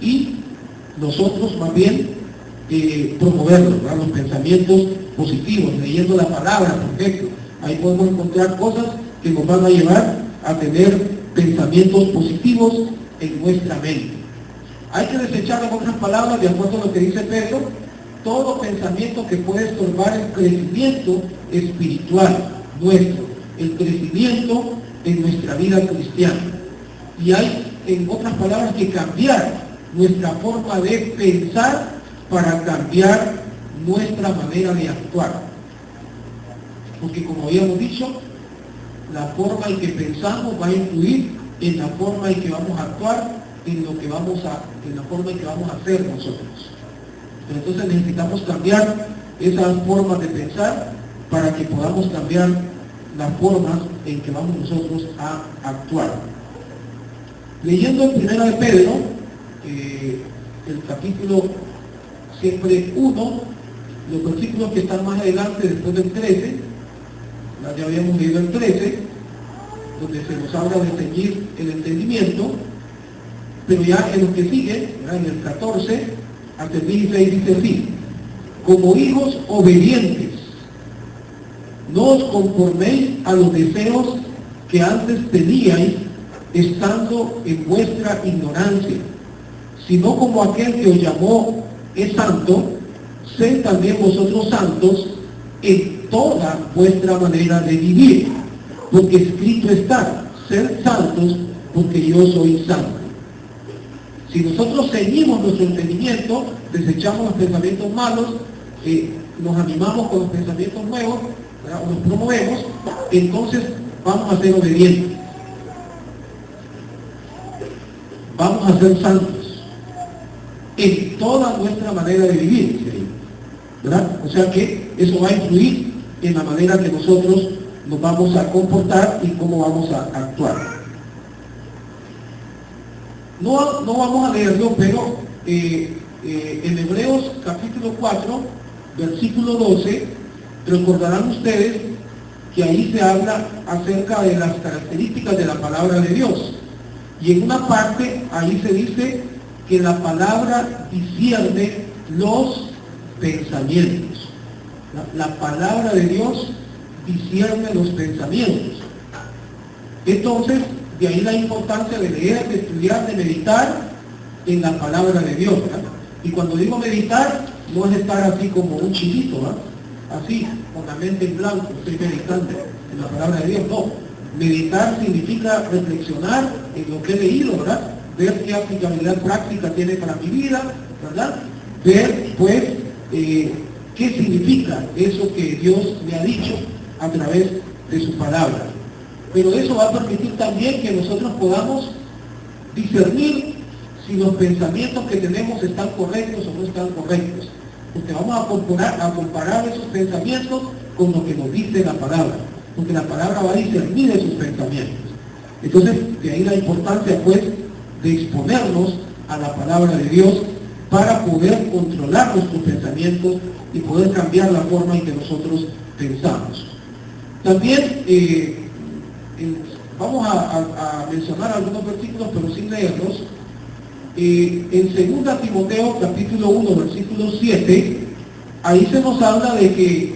Y nosotros más bien promoverlos, ¿verdad? Los pensamientos positivos, leyendo la palabra, por ejemplo. Ahí podemos encontrar cosas que nos van a llevar a tener pensamientos positivos en nuestra mente. Hay que desechar, en otras palabras, de acuerdo a lo que dice Pedro, todo pensamiento que puede estorbar el crecimiento espiritual nuestro, el crecimiento en nuestra vida cristiana. Y hay, en otras palabras, que cambiar nuestra forma de pensar para cambiar nuestra manera de actuar. Porque, como habíamos dicho, la forma en que pensamos va a influir en la forma en que vamos a actuar, en la forma en que vamos a hacer nosotros. Pero entonces necesitamos cambiar esas formas de pensar para que podamos cambiar las formas en que vamos nosotros a actuar. Leyendo en Primera de Pedro, el capítulo siempre 1, los versículos que están más adelante después del 13, ya habíamos leído el 13, donde se nos habla de ceñir el entendimiento, pero ya en lo que sigue, en el 14 hasta el 16 dice así: como hijos obedientes, no os conforméis a los deseos que antes teníais estando en vuestra ignorancia, sino como aquel que os llamó es santo, sed también vosotros santos en toda vuestra manera de vivir, porque escrito está: sed santos porque yo soy santo. Si nosotros seguimos nuestro entendimiento, desechamos los pensamientos malos, nos animamos con los pensamientos nuevos, o los promovemos, entonces vamos a ser obedientes, vamos a ser santos en toda nuestra manera de vivir, ¿verdad? O sea que eso va a influir en la manera que nosotros nos vamos a comportar y cómo vamos a actuar. No vamos a leerlo, pero en Hebreos capítulo 4, versículo 12, recordarán ustedes que ahí se habla acerca de las características de la palabra de Dios. Y en una parte ahí se dice que la palabra discierne los pensamientos. La palabra de Dios discierne los pensamientos. Entonces, de ahí la importancia de leer, de estudiar, de meditar en la palabra de Dios, ¿verdad? Y cuando digo meditar, no es estar así como un chilito, ¿verdad? Así, con la mente en blanco, estoy meditando en la palabra de Dios. No, meditar significa reflexionar en lo que he leído, ¿verdad? Ver qué aplicabilidad práctica tiene para mi vida, ¿verdad? Ver, pues, qué significa eso que Dios me ha dicho a través de su palabra. Pero eso va a permitir también que nosotros podamos discernir si los pensamientos que tenemos están correctos o no están correctos. Porque vamos a comparar esos pensamientos con lo que nos dice la palabra. Porque la palabra va a discernir esos pensamientos. Entonces, de ahí la importancia, pues, de exponernos a la palabra de Dios para poder controlar nuestros pensamientos y poder cambiar la forma en que nosotros pensamos. También, vamos a mencionar algunos versículos, pero sin leerlos. En 2 Timoteo capítulo 1 versículo 7, ahí se nos habla de que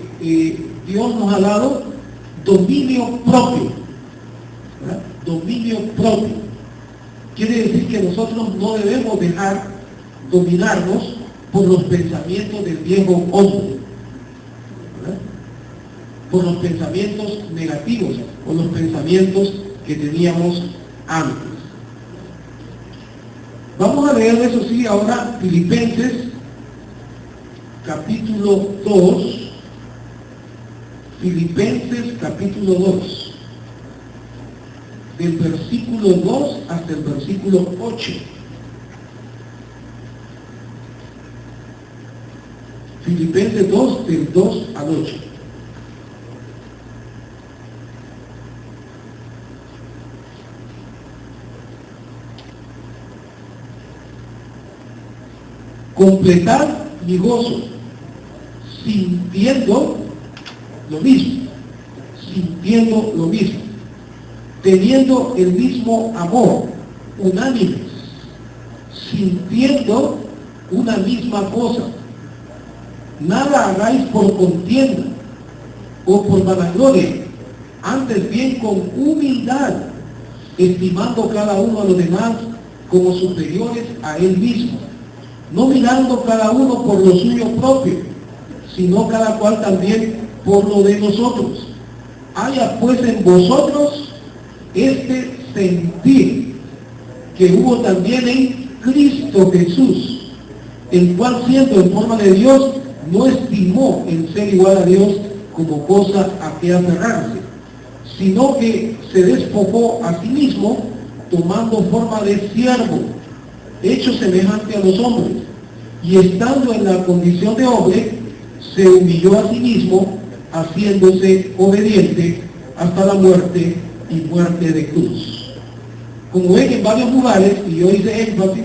Dios nos ha dado dominio propio, ¿verdad? Dominio propio quiere decir que nosotros no debemos dejar dominarnos por los pensamientos del viejo hombre, ¿verdad? Por los pensamientos negativos o los pensamientos que teníamos antes. Vamos a leer, eso sí, ahora Filipenses capítulo 2, Filipenses capítulo 2, del versículo 2 hasta el versículo 8. Filipenses 2, del 2 al 8. Completar mi gozo, sintiendo lo mismo, teniendo el mismo amor, unánimes, sintiendo una misma cosa. Nada hagáis por contienda o por vanagloria, antes bien con humildad, estimando cada uno a los demás como superiores a él mismo, no mirando cada uno por lo suyo propio, sino cada cual también por lo de nosotros. Haya pues en vosotros este sentir que hubo también en Cristo Jesús, el cual siendo en forma de Dios, no estimó el ser igual a Dios como cosa a que aferrarse, sino que se despojó a sí mismo, tomando forma de siervo, hecho semejante a los hombres, y estando en la condición de hombre, se humilló a sí mismo, haciéndose obediente hasta la muerte y muerte de cruz. Como ven en varios lugares, y yo hice énfasis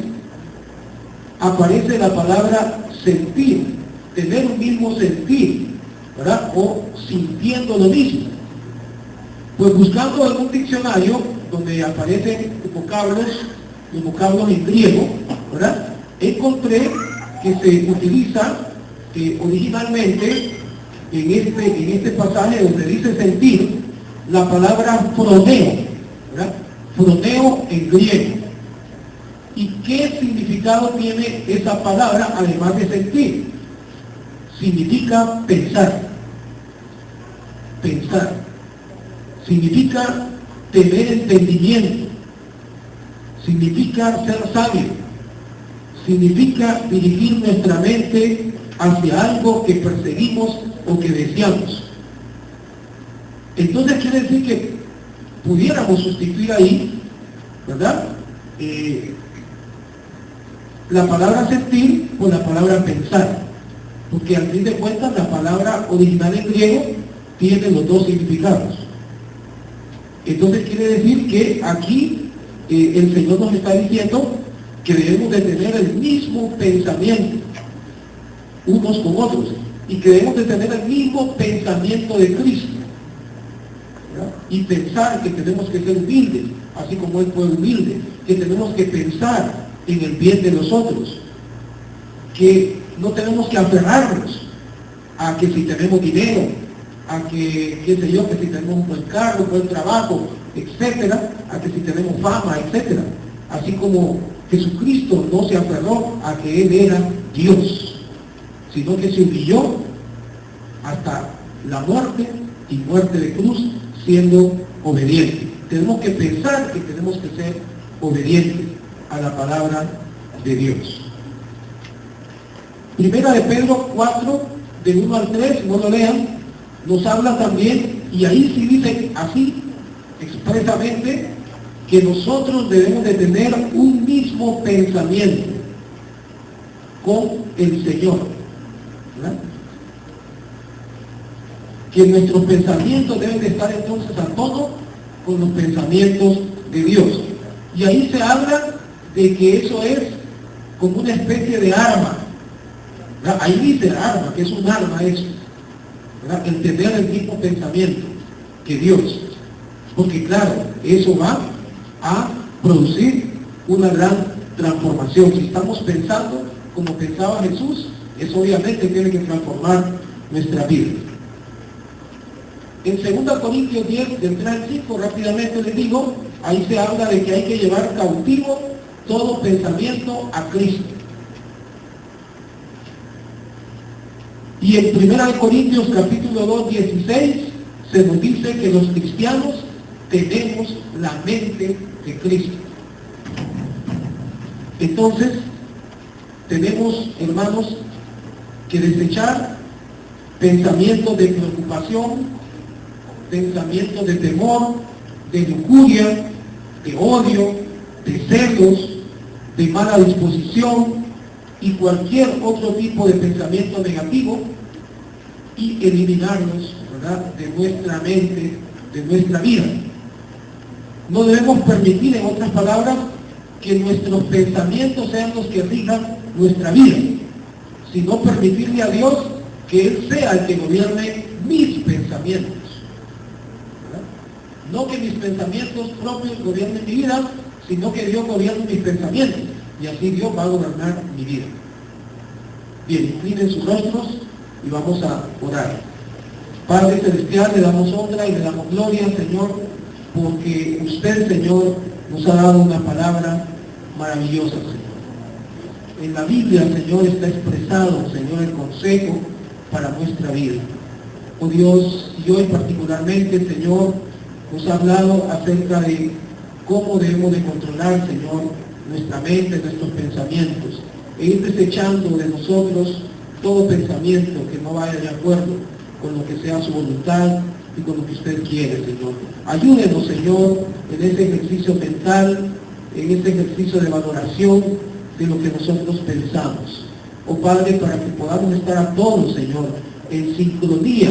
aparece la palabra sentir, tener un mismo sentir, ¿verdad? O sintiendo lo mismo. Pues buscando en un diccionario donde aparecen los vocablos en griego, ¿verdad? Encontré que se utiliza originalmente en este pasaje donde dice sentir, la palabra froneo, ¿verdad? Froneo en griego. ¿Y qué significado tiene esa palabra además de sentir? Significa pensar. Pensar. Significa tener entendimiento. Significa ser sabio. Significa dirigir nuestra mente hacia algo que perseguimos o que deseamos. Entonces quiere decir que pudiéramos sustituir ahí, ¿verdad? La palabra sentir por la palabra pensar, porque al fin de cuentas la palabra original en griego tiene los dos significados. Entonces quiere decir que aquí el Señor nos está diciendo que debemos de tener el mismo pensamiento unos con otros y que debemos de tener el mismo pensamiento de Cristo, ¿verdad? Y pensar que tenemos que ser humildes, así como Él fue humilde, que tenemos que pensar en el bien de los otros, que no tenemos que aferrarnos a que si tenemos dinero, a que, qué sé yo, que si tenemos un buen carro, un buen trabajo, etcétera, a que si tenemos fama, etcétera. Así como Jesucristo no se aferró a que Él era Dios, sino que se humilló hasta la muerte y muerte de cruz, siendo obediente. Tenemos que pensar que tenemos que ser obedientes a la palabra de Dios. Primera de Pedro 4, del 1 al 3, no lo lean, nos habla también, y ahí sí dice así, expresamente, que nosotros debemos de tener un mismo pensamiento con el Señor, ¿verdad? Que nuestros pensamientos deben de estar entonces a tono con los pensamientos de Dios. Y ahí se habla de que eso es como una especie de arma, ¿verdad? Ahí dice arma, que es un arma eso, ¿verdad? El tener el mismo pensamiento que Dios, porque claro, eso va a producir una gran transformación. Si estamos pensando como pensaba Jesús, eso obviamente tiene que transformar nuestra vida. En 2 Corintios 10, del 3 al 5, rápidamente les digo, ahí se habla de que hay que llevar cautivo todo pensamiento a Cristo. Y en 1 Corintios capítulo 2, 16, se nos dice que los cristianos tenemos la mente de Cristo. Entonces, tenemos, hermanos, que desechar pensamientos de preocupación, pensamientos de temor, de lujuria, de odio, de celos, de mala disposición y cualquier otro tipo de pensamiento negativo, y eliminarlos, ¿verdad?, de nuestra mente, de nuestra vida. No debemos permitir, en otras palabras, que nuestros pensamientos sean los que rijan nuestra vida, sino permitirle a Dios que Él sea el que gobierne mis pensamientos, ¿verdad? No que mis pensamientos propios gobiernen mi vida, sino que Dios gobierne mis pensamientos, y así Dios va a gobernar mi vida. Bien, inclinen sus rostros y vamos a orar. Padre Celestial, le damos honra y le damos gloria, Señor, porque usted, Señor, nos ha dado una palabra maravillosa, Señor. En la Biblia, Señor, está expresado, Señor, el consejo para nuestra vida. Oh Dios, y hoy particularmente, Señor, nos ha hablado acerca de cómo debemos de controlar, Señor, nuestra mente, nuestros pensamientos, e ir desechando de nosotros todo pensamiento que no vaya de acuerdo con lo que sea su voluntad y con lo que usted quiere, Señor. Ayúdenos, Señor, en ese ejercicio mental, en este ejercicio de valoración de lo que nosotros pensamos. Oh Padre, para que podamos estar a todos, Señor, en sincronía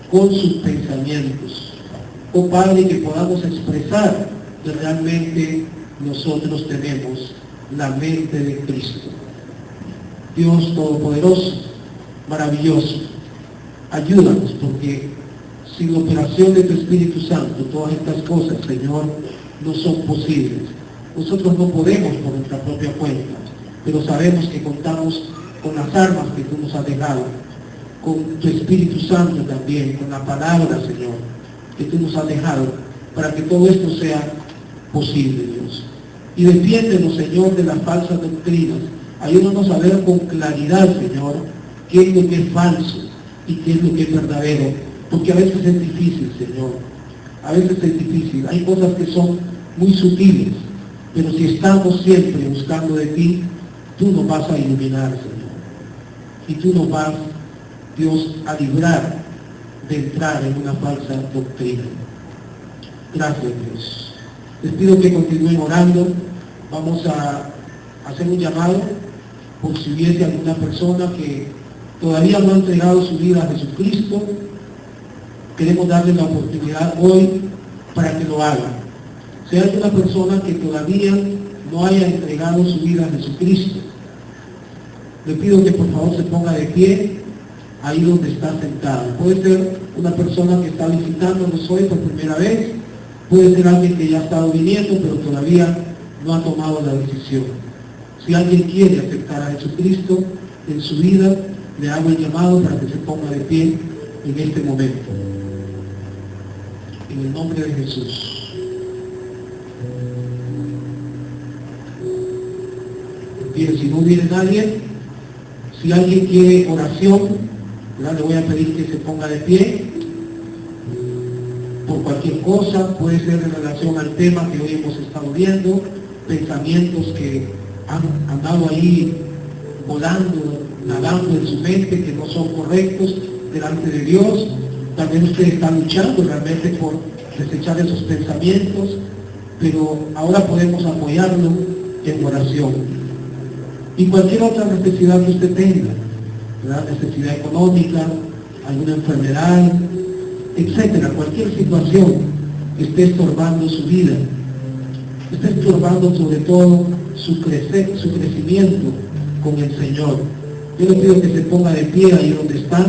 con sus pensamientos. Oh Padre, que podamos expresar que realmente nosotros tenemos la mente de Cristo. Dios Todopoderoso, maravilloso, ayúdanos, porque sin la operación de tu Espíritu Santo, todas estas cosas, Señor, no son posibles. Nosotros no podemos por nuestra propia cuenta, pero sabemos que contamos con las armas que tú nos has dejado, con tu Espíritu Santo también, con la palabra, Señor, que tú nos has dejado, para que todo esto sea posible, Dios. Y defiéndenos, Señor, de las falsas doctrinas. Ayúdanos a ver con claridad, Señor, qué es lo que es falso y qué es lo que es verdadero. Porque a veces es difícil, Señor. A veces es difícil. Hay cosas que son muy sutiles. Pero si estamos siempre buscando de ti, tú nos vas a iluminar, Señor. Y tú nos vas, Dios, a librar de entrar en una falsa doctrina. Gracias, Dios. Les pido que continúen orando. Vamos a hacer un llamado por si hubiese alguna persona que todavía no ha entregado su vida a Jesucristo. Queremos darle la oportunidad hoy para que lo haga. Si hay alguna persona que todavía no haya entregado su vida a Jesucristo, le pido que por favor se ponga de pie ahí donde está sentado. Puede ser una persona que está visitándonos hoy por primera vez, puede ser alguien que ya ha estado viniendo pero todavía no ha tomado la decisión. Si alguien quiere aceptar a Jesucristo en su vida, le hago el llamado para que se ponga de pie en este momento. En el nombre de Jesús. Bien, si no viene nadie, si alguien quiere oración, ¿verdad? Le voy a pedir que se ponga de pie por cualquier cosa. Puede ser en relación al tema que hoy hemos estado viendo, pensamientos que han andado ahí volando, nadando en su mente, que no son correctos delante de Dios. También usted está luchando realmente por desechar esos pensamientos, pero ahora podemos apoyarlo en oración. Y cualquier otra necesidad que usted tenga, ¿verdad? Necesidad económica, alguna enfermedad, etcétera, cualquier situación que esté estorbando su vida, esté estorbando sobre todo su crecimiento con el Señor. Yo le pido que se ponga de pie ahí donde está.